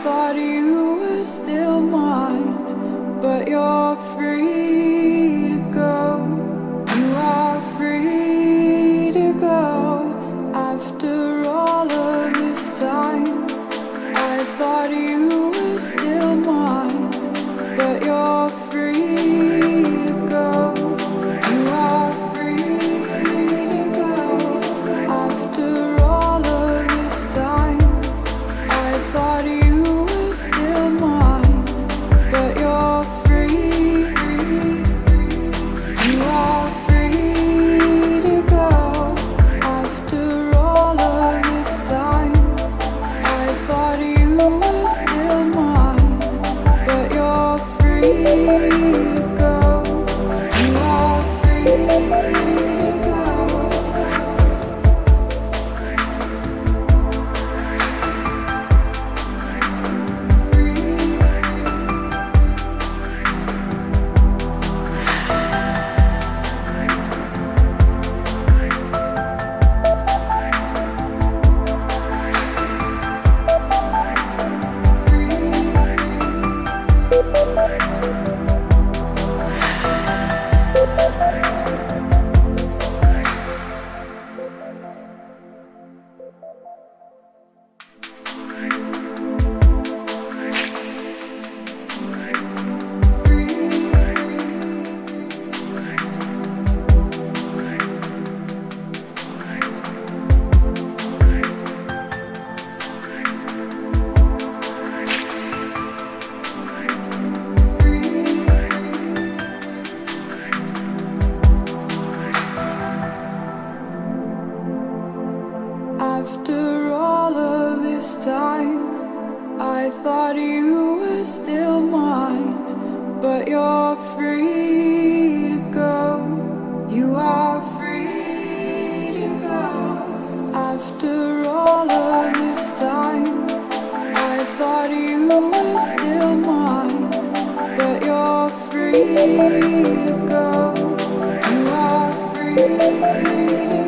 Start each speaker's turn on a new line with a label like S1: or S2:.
S1: thought you were still mine, but you're free to go. You are free to go. After all of this time, I thought you were still mine, but you're free to go. You are free to go. After all of this time, I thought you were still mine, but you're free. You are free to go. After all of this time, I thought you were still mine, but you're free to go. You are free to go. After all of this time, I thought you were still mine, but you're free to go. You are free to go. After all of this time, I thought you were still mine, but you're free to go. You are free to go.